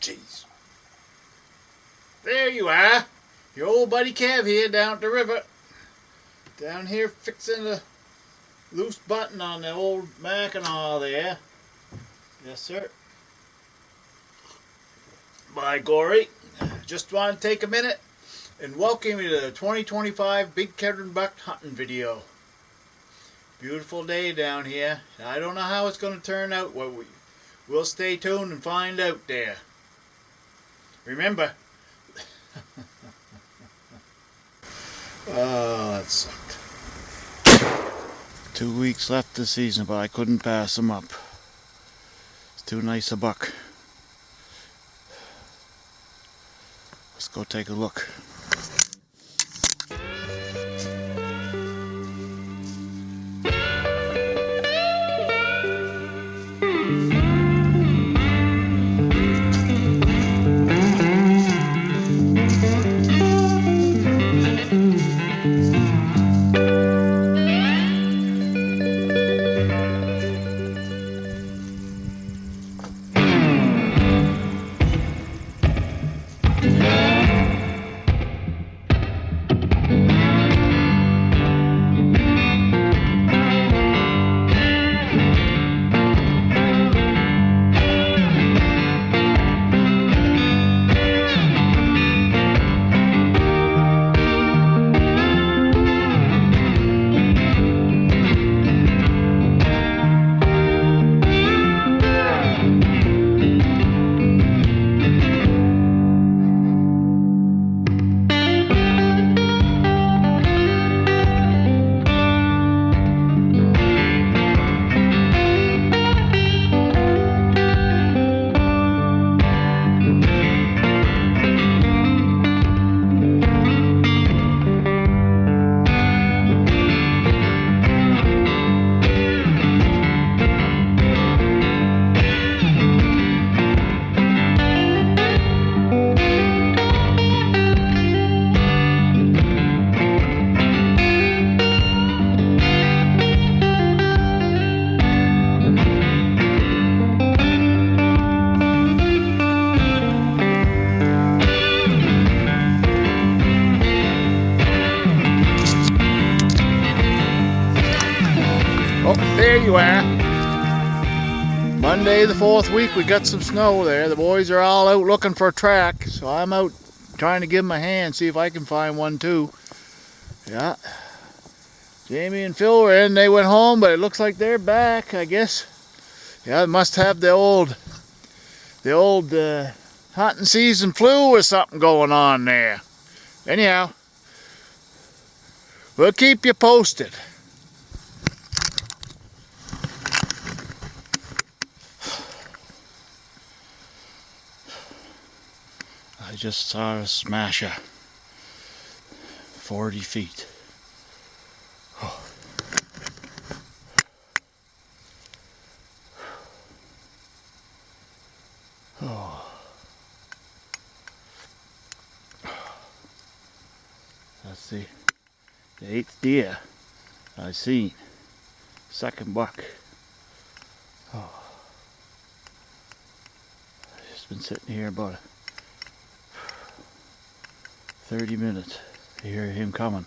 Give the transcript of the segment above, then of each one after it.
Jeez. There you are. Your old buddy Kev here down at the river. Down here fixing the loose button on the old Mackinaw there. Yes, sir. By Gory. Just want to take a minute and welcome you to the 2025 Big Kedron Buck hunting video. Beautiful day down here. I don't know how it's going to turn out. We'll stay tuned and find out there. Remember. Oh, that sucked. 2 weeks left this season, but I couldn't pass them up. It's too nice a buck. Let's go take a look. Oh, there you are. Monday the 4th week, we got some snow there. The boys are all out looking for a track, so I'm out trying to give them a hand, see if I can find one too. Yeah. Jamie and Phil were in, they went home, but it looks like they're back, I guess. Yeah, they must have the old hunting season flu or something going on there. Anyhow, we'll keep you posted. I just saw a smasha, 40 feet. Oh. Oh. That's the 8th deer I've seen. Second buck. Oh. I've just been sitting here about 30 minutes to hear him coming.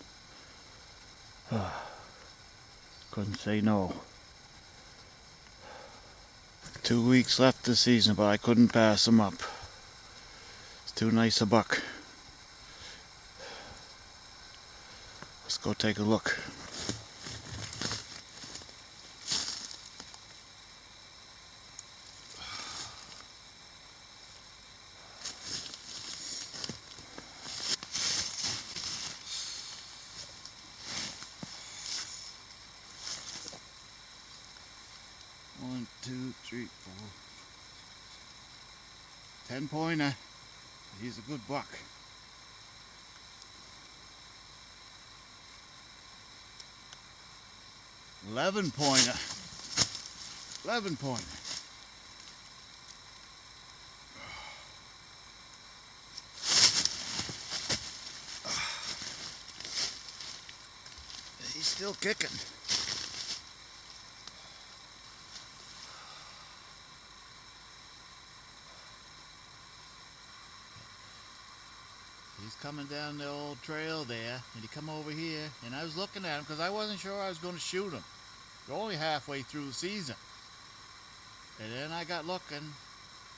Couldn't say no. 2 weeks left this season, but I couldn't pass him up. It's too nice a buck. Let's go take a look. One, 2, 3, 4. 10-pointer. He's a good buck. 11-pointer. 11-pointer. He's still kicking. He's coming down the old trail there, and he come over here, and I was looking at him because I wasn't sure I was going to shoot him. We're only halfway through the season. And then I got looking,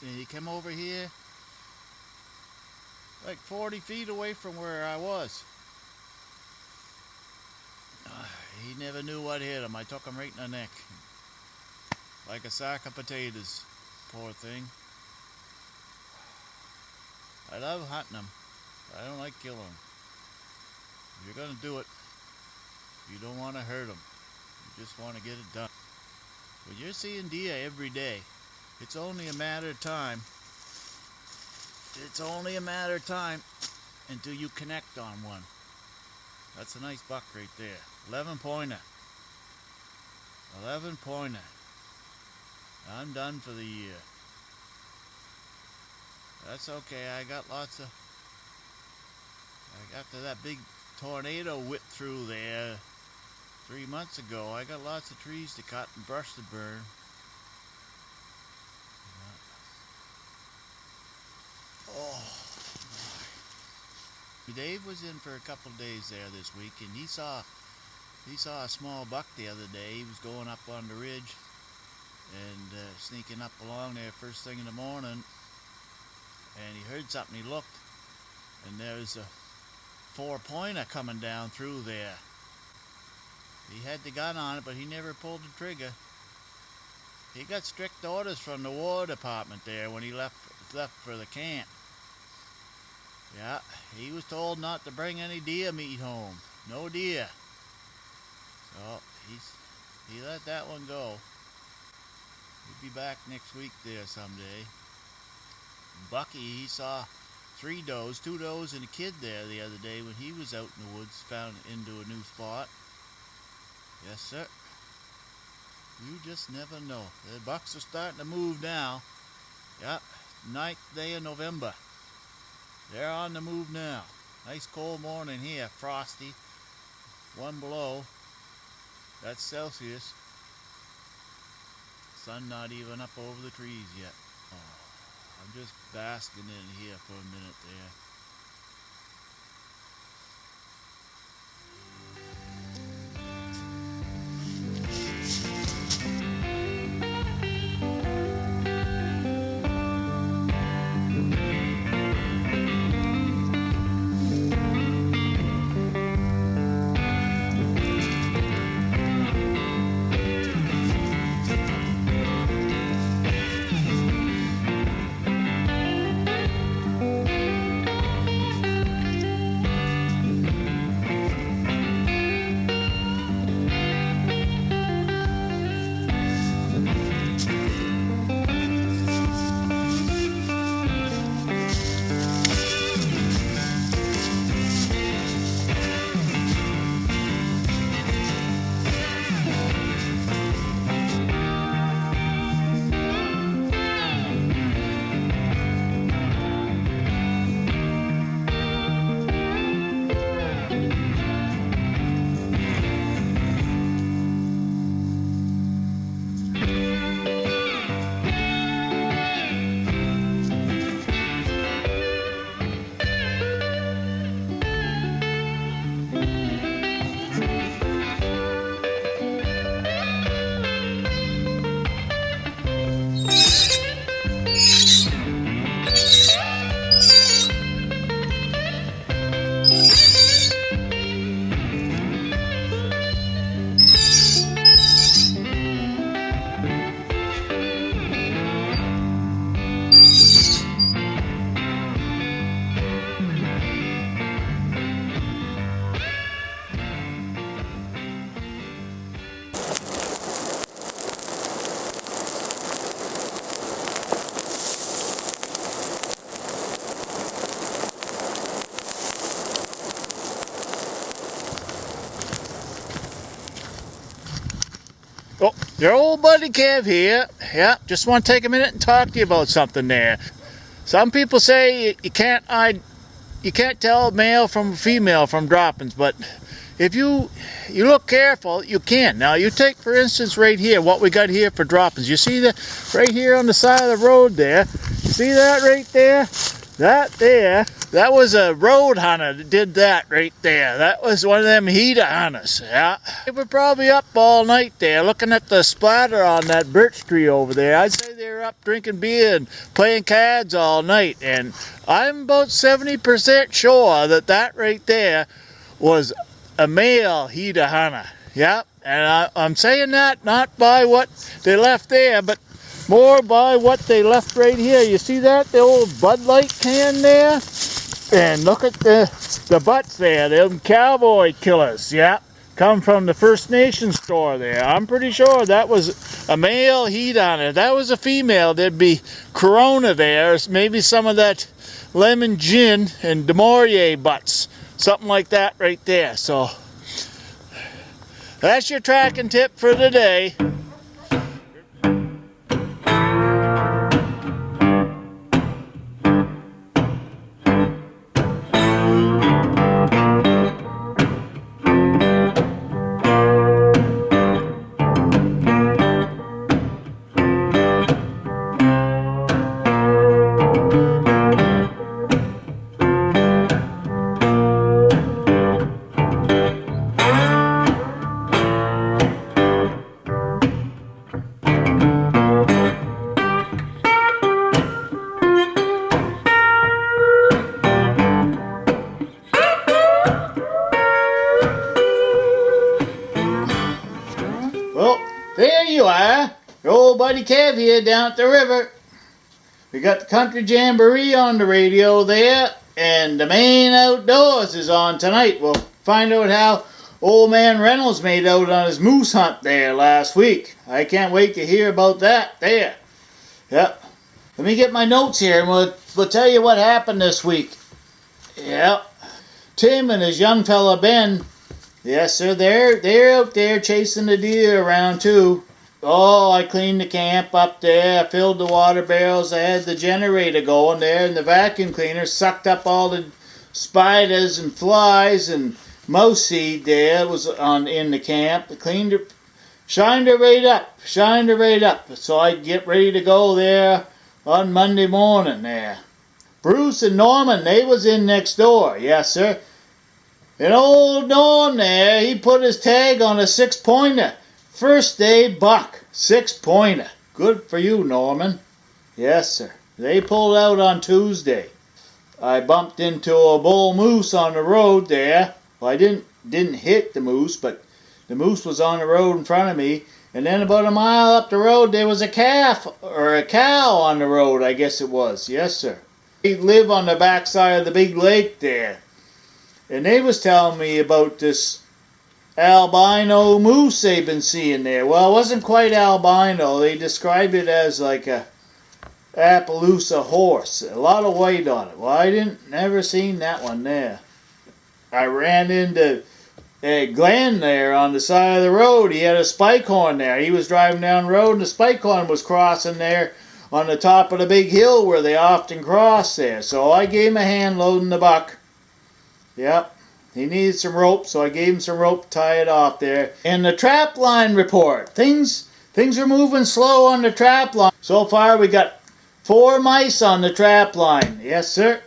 and he came over here like 40 feet away from where I was. He never knew what hit him. I took him right in the neck. Like a sack of potatoes. Poor thing. I love hunting them. I don't like killing them. If you're going to do it, you don't want to hurt them. You just want to get it done. When you're seeing deer every day, it's only a matter of time. It's only a matter of time until you connect on one. That's a nice buck right there. 11 pointer. 11 pointer. I'm done for the year. That's okay. I got lots of... After that big tornado whipped through there 3 months ago, I got lots of trees to cut and brush to burn. Oh, my. Dave was in for a couple of days there this week, and he saw a small buck the other day. He was going up on the ridge and sneaking up along there first thing in the morning, and he heard something. He looked, and there's a 4-pointer coming down through there. He had the gun on it, but he never pulled the trigger. He got strict orders from the War Department there when he left for the camp. Yeah, he was told not to bring any deer meat home. No deer. So he let that one go. He'll be back next week there someday. Bucky, he saw 3 does, 2 does and a kid there the other day when he was out in the woods, found into a new spot. Yes, sir. You just never know. The bucks are starting to move now. Yep, 9th day of November. They're on the move now. Nice cold morning here, frosty. 1 below. That's Celsius. Sun not even up over the trees yet. Oh, I'm just basking in here for a minute there. Oh, your old buddy Kev here. Yeah, just want to take a minute and talk to you about something there. Some people say you can't tell male from female from droppings, but if you look careful, you can. Now, you take, for instance, right here, what we got here for droppings. You see that right here on the side of the road there? You see that right there? That there, that was a road hunter that did that right there. That was one of them heater hunters, yeah. They were probably up all night there looking at the splatter on that birch tree over there. I'd say they were up drinking beer and playing cards all night. And I'm about 70% sure that that right there was a male heater hunter. Yep, and I'm saying that not by what they left there, but more by what they left right here. You see that? The old Bud Light can there? And look at the butts there. Them cowboy killers. Yeah. Come from the First Nation store there. I'm pretty sure that was a male heat on it. If that was a female, there'd be Corona there. Maybe some of that lemon gin and De Maurier butts. Something like that right there. So that's your tracking tip for today. Well, there you are. Your old buddy Kev here down at the river. We got the Country Jamboree on the radio there, and the Maine Outdoors is on tonight. We'll find out how old man Reynolds made out on his moose hunt there last week. I can't wait to hear about that there. Yep. Let me get my notes here, and we'll tell you what happened this week. Yep. Tim and his young fella Ben, yes sir, they're out there chasing the deer around too. Oh, I cleaned the camp up there, I filled the water barrels, I had the generator going there, and the vacuum cleaner sucked up all the spiders and flies and mouse seed there. It was in the camp. I cleaned it, shined it right up, so I'd get ready to go there on Monday morning there. Bruce and Norman, they was in next door, yes sir. And old Norm there, he put his tag on a 6-pointer. First day buck, 6-pointer. Good for you, Norman. Yes, sir. They pulled out on Tuesday. I bumped into a bull moose on the road there. Well, I didn't hit the moose, but the moose was on the road in front of me. And then about a mile up the road, there was a calf, or a cow on the road, I guess it was. Yes, sir. They live on the backside of the big lake there. And they was telling me about this albino moose they've been seeing there. Well, it wasn't quite albino. They described it as like a Appaloosa horse. A lot of weight on it. Well, I never seen that one there. I ran into Glenn there on the side of the road. He had a spike horn there. He was driving down the road and the spike horn was crossing there on the top of the big hill where they often cross there. So I gave him a hand loading the buck. Yep, he needed some rope, so I gave him some rope to tie it off there. And the trap line report. Things are moving slow on the trap line. So far we got 4 mice on the trap line. Yes, sir.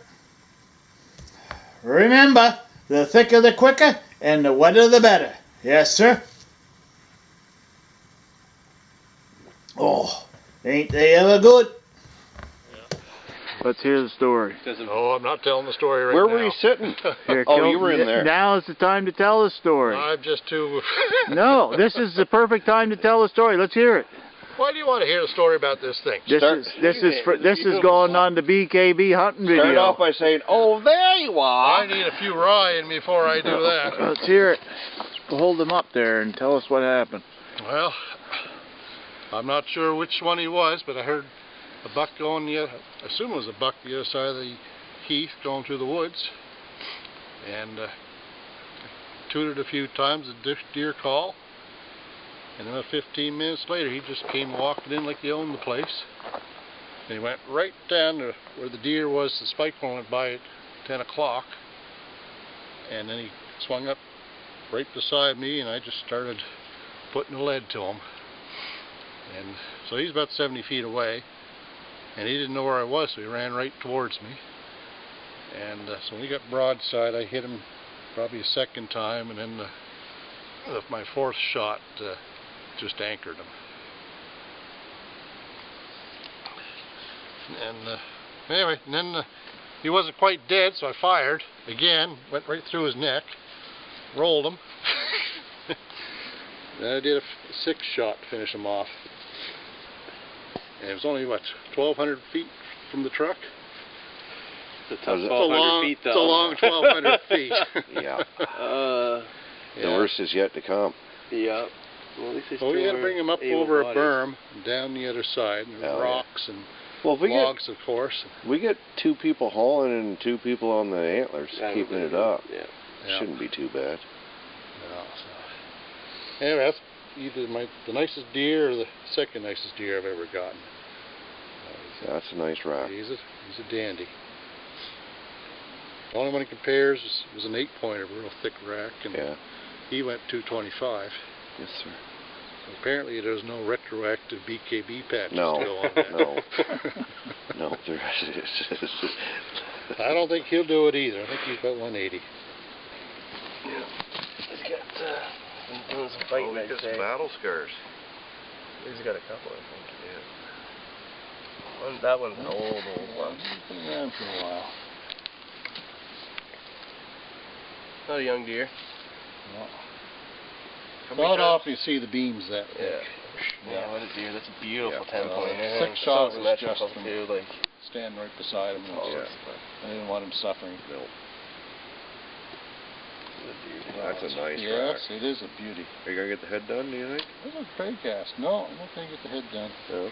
Remember, the thicker the quicker, and the wetter the better. Yes, sir. Oh, ain't they ever good? Let's hear the story. Oh, I'm not telling the story right now. Where were you sitting? Here, oh, you were in there. Now is the time to tell the story. I'm just too... No, this is the perfect time to tell the story. Let's hear it. Why do you want to hear the story about this thing? This is going on the BKB hunting video. Start off by saying, "Oh, there you are." I need a few rye in me before I do that. Let's hear it. We'll hold them up there and tell us what happened. Well, I'm not sure which one he was, but I heard a buck going I assume it was a buck the other side of the heath going through the woods, and tooted a few times, a deer call, and then 15 minutes later he just came walking in like he owned the place, and he went right down to where the deer was. The spike horn went by at 10 o'clock, and then he swung up right beside me, and I just started putting the lead to him. And so he's about 70 feet away, and he didn't know where I was, so he ran right towards me. And so when he got broadside, I hit him probably a second time, and then my fourth shot just anchored him. And anyway, and then he wasn't quite dead, so I fired again, went right through his neck, rolled him. Then I did a sixth shot to finish him off. And it was only, what, 1,200 feet from the truck? It's a tough 1,200 feet, though. It's a long 1,200 feet. Yeah. Yeah. The worst is yet to come. Yeah. Well, at least we had to bring him up over a berm and down the other side, and rocks and logs, of course. We get 2 people hauling and 2 people on the antlers keeping it up. Yeah. Shouldn't be too bad. No, so. Anyway, that's either the nicest deer or the second nicest deer I've ever gotten. That's a nice rack. He's a dandy. The only one he compares was an 8-pointer, a real thick rack, and he went 225. Yes, sir. So apparently there's no retroactive BKB patch No, still on that. No, there is. I don't think he'll do it either. I think he's about 180. Yeah. He's got doing some fighting, I'd say. Battle scars. He's got a couple, I think. Yeah. That one's an old one. He's been around for a while. Not a young deer. No. Not often you see the beams that thick. Yeah, what a deer. That's a beautiful 10-pointer. 6 shots was just too, like, stand right beside him. I didn't want him suffering. Nope. That's a nice rack. Yes, it is a beauty. Are you going to get the head done, do you think? This is a trade cast. No, I'm not going to get the head done. No.